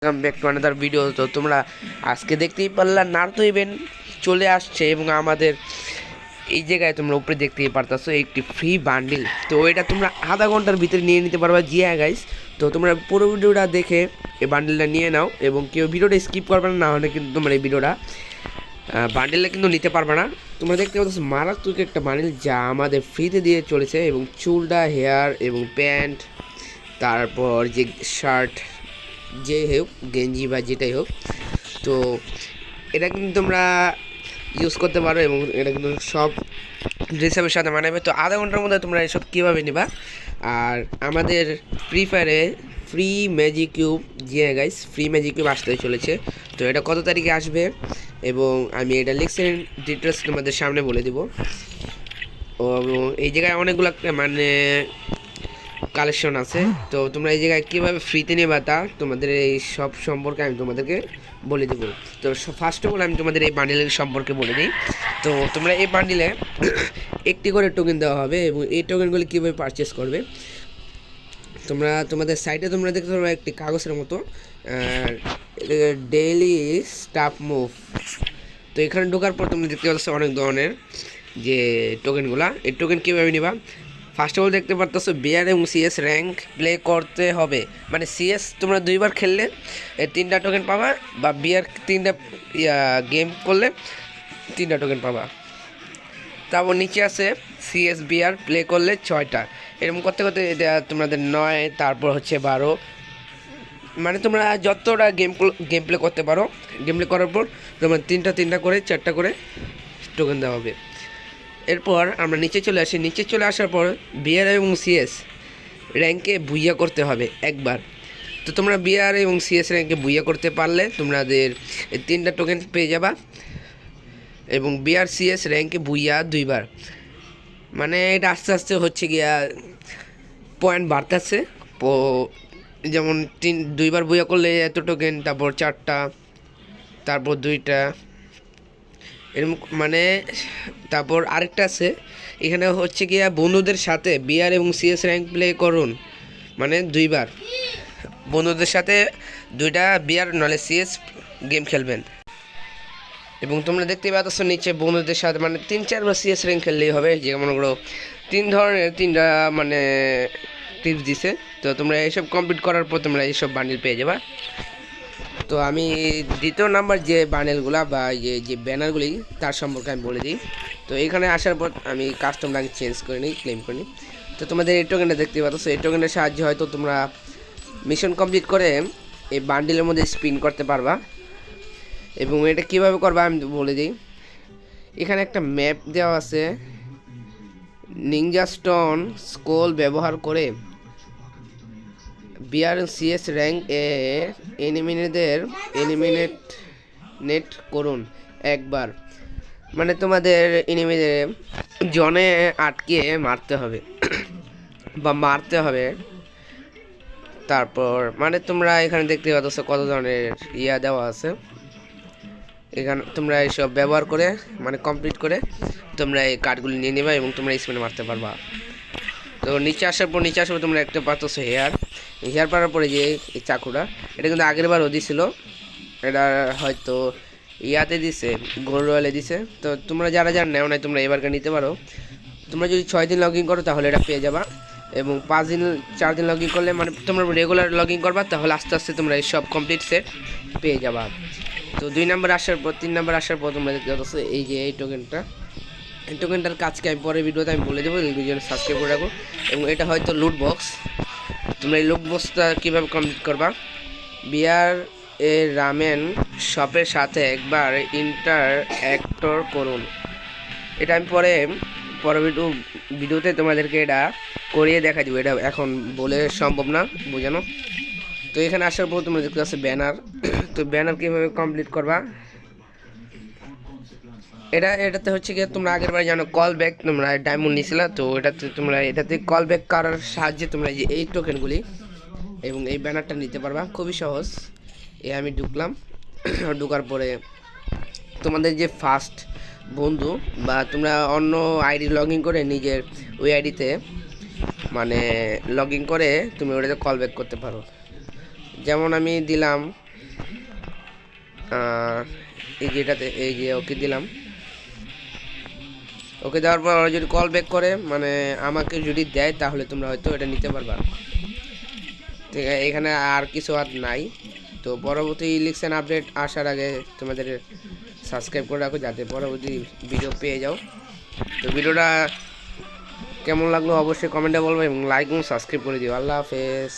Welcome back to another video. তো তোমরা আজকে দেখতেই পারলা নারুতো ইভেন্ট চলে আসছে এবং আমাদের এই জায়গায় তোমরা উপরে দেখতেই পারতাছো একটি ফ্রি বান্ডিল। তো এটা তোমরা আধা ঘন্টার ভিতরে নিয়ে নিতে পারবা। জিয়া গাইস, তো তোমরা পুরো ভিডিওটা দেখে এই বান্ডিলটা নিয়ে নাও এবং কেউ ভিডিওটা স্কিপ করবে না, হলে কিন্তু তোমরা এই ভিডিওটা বান্ডিলটা কিন্তু নিতে পারবে না। তোমরা দেখতে পাচ্ছ মারাত্মক একটা বান্ডিল যা আমাদের ফ্রিতে দিয়ে চলেছে এবং চুলটা, হেয়ার এবং প্যান্ট, তারপর যে শার্ট, যে হোক গেঞ্জি বা যেটাই হোক, তো এটা কিন্তু তোমরা ইউজ করতে পারো এবং এটা কিন্তু সব ড্রেসের সাথে মানাবে। তো আধা ঘন্টার মধ্যে তোমরা এসব কীভাবে নিবা। আর আমাদের ফ্রি ফায়ারে ফ্রি ম্যাজিক কিউব, জিয়া গাইস, ফ্রি ম্যাজিক কিউব আসতে চলেছে। তো এটা কত তারিখে আসবে এবং আমি এটা লিখছেন ডিটেলস তোমাদের সামনে বলে দিব। ও এই জায়গায় অনেকগুলো মানে কালেকশন আছে। তো তোমরা এই জায়গায় কীভাবে ফ্রিতে নেবা তা তোমাদের এই সব সম্পর্কে আমি তোমাদেরকে বলে দেবো। তো ফার্স্ট অফ অল আমি তোমাদের এই বান্ডিলের সম্পর্কে বলে দিই। তো তোমরা এই বান্ডিলে একটি করে টোকেন দেওয়া হবে এবং এই টোকেনগুলি কীভাবে পারচেস করবে, তোমরা তোমাদের সাইটে তোমরা দেখতে পারবে একটি কাগজের মতো ডেইলি স্টাফ মুভ। তো এখানে ঢোকার পর তোমরা দেখতে পাচ্ছ অনেক ধরনের যে টোকেনগুলা। এই টোকেন কীভাবে নিবা, ফার্স্ট অফ অল দেখতে পারতেছো বিআর এবং সিএস র্যাঙ্ক প্লে করতে হবে। মানে সিএস তোমরা দুইবার খেললে এই 3টা টোকেন পাবা, বা বিআর 3টা গেম করলে 3টা টোকেন পাবা। তারপর নিচে আছে সিএস বিআর প্লে করলে 6টা, এরকম করতে করতে এটা তোমাদের 9, তারপর হচ্ছে 12, মানে তোমরা যতটা গেম প্লে করতে পারো। গেম প্লে করার পর তোমরা 3টা করে 4টা করে টোকেন দেওয়া হবে। এরপর আমরা নিচে চলে আসি। নিচে চলে আসার পর বিআর এবং সিএস র্যাঙ্কে বুইয়া করতে হবে একবার। তো তোমরা বিআর এবং সিএস র্যাঙ্কে বুইয়া করতে পারলে তোমাদের এই 3টা টোকেন পেয়ে যাবা এবং বিআর সিএস র্যাঙ্কে বুইয়া 2বার। মানে এটা আস্তে আস্তে হচ্ছে গিয়া পয়েন্ট বাড়তেছে। যেমন 2বার বুইয়া করলে এত টোকেন, তারপর 4টা, তারপর 2টা, এরকম মানে। তারপর আরেকটা আছে, এখানে হচ্ছে গিয়া বন্ধুদের সাথে বিআর এবং সিএস র্যাঙ্ক প্লে করুন, মানে 2বার বন্ধুদের সাথে 2টা বিআর নলে সিএস গেম খেলবেন। এবং তোমরা দেখতে পাচ্ছ নিচে বন্ধুদের সাথে মানে 3-4বার সিএস র্যাঙ্ক খেললেই হবে। যে মনে করো 3 ধরনের 3টা মানে টিপস দিছে। তো তোমরা এইসব কমপ্লিট করার পর তোমরা এইসব বান্ডিল পেয়ে যাবা। তো আমি দ্বিতীয় নাম্বার যে বান্ডেলগুলা বা যে ব্যানারগুলি তার সম্পর্কে আমি বলে দিই। তো এখানে আসার পর আমি কাস্টমটাকে চেঞ্জ করে নিই, ক্লেম করে নিই। তো তোমাদের এই টোকেনটা দেখতে পাচ্ছ, এই টোকেনের সাহায্যে হয়তো তোমরা মিশন কমপ্লিট করে এই বান্ডিলের মধ্যে স্পিন করতে পারবা। এবং এটা কীভাবে করবা আমি বলে দিই। এখানে একটা ম্যাপ দেওয়া আছে, নিনজা স্টোন স্কোল ব্যবহার করে বিআর সিএস র্যাঙ্ক এ এলিমিনেট করুন একবার। মানে তোমাদের এনিমিদের জনে আটকে মারতে হবে বা মারতে হবে। তারপর মানে তোমরা এখানে দেখতে পাচ্ছ কত ধরনের দেওয়া আছে। এখানে তোমরা এইসব ব্যবহার করে মানে কমপ্লিট করে তোমরা এই কার্ডগুলি নিয়ে নেবা এবং তোমরা স্পিনে মারতে পারবা। তো নিচে আসার পর তোমরা একটা পাচ্ছ হেয়ার পাওয়ার পরে যে এই চাকুটা, এটা কিন্তু আগের বারও দিছিল, এটা হয়তো ইয়াতে দিছে, গোল্ড রয়্যালে দিছে। তো তোমরা যারা নেও নাই তোমরা এবারকে নিতে পারো। তোমরা যদি 6 দিন লগ ইন করো তাহলে এটা পেয়ে যাবা এবং 4 দিন লগ ইন করলে মানে তোমরা রেগুলার লগ ইন করবা, তাহলে আস্তে আস্তে তোমরা এই সব কমপ্লিট সেট পেয়ে যাবা। তো 2 নাম্বার আসার পর 3 নাম্বার আসার পর তোমরা দেখতে পাচ্ছ এই যে এই টোকেনটার কাজকে আমি পরের ভিডিওতে আমি বলে দেবো, ভিডিওটা সাবস্ক্রাইব করে রাখো। এবং এটা হয়তো লুট বক্স, তোমরা এই লুট বক্সটা কীভাবে কমপ্লিট করবা, বিআর এ রামেন শপের সাথে একবার ইন্টারঅ্যাক্টর করুন। এটা আমি পরের ভিডিওতে তোমাদেরকে এটা করিয়ে দেখা দিব, এটা এখন বলে সম্ভব না বোঝানো। তো এখানে আসার পর তোমরা দেখতে পাচ্ছ ব্যানার। তো ব্যানার কীভাবে কমপ্লিট করবা, এটাতে হচ্ছে কি তোমরা আগের বার জানো কল ব্যাক তোমরা ডায়মন্ড নিয়েছিলা। তো এটাতে কল ব্যাক করার সাহায্যে তোমরা এই টোকেনগুলি এবং এই ব্যানারটা নিতে পারবা, খুবই সহজ। আমি ঢুকলাম, ঢুকার পরে তোমাদের যে ফার্স্ট বন্ধু বা তোমরা অন্য আইডি লগ ইন করে নিজের ওই আইডিতে মানে লগ ইন করে তুমি ওটাতে কল ব্যাক করতে পারো। যেমন আমি দিলাম আর এই যেটাতে এই যে ওকে দিলাম, ওকে দেওয়ার পর ওরা যদি কল ব্যাক করে মানে আমাকে যদি দেয় তাহলে তোমরা হয়তো এটা নিতে পারবা। ঠিক আছে, এখানে আর কিছু আর নাই। তো পরবর্তী ইলেকশন আপডেট আসার আগে তোমাদের সাবস্ক্রাইব করে রাখো যাতে পরবর্তী ভিডিও পেয়ে যাও। তো ভিডিওটা কেমন লাগলো অবশ্যই কমেন্টে বলবো এবং লাইক এবং সাবস্ক্রাইব করে দিও। আল্লাহ হাফেজ।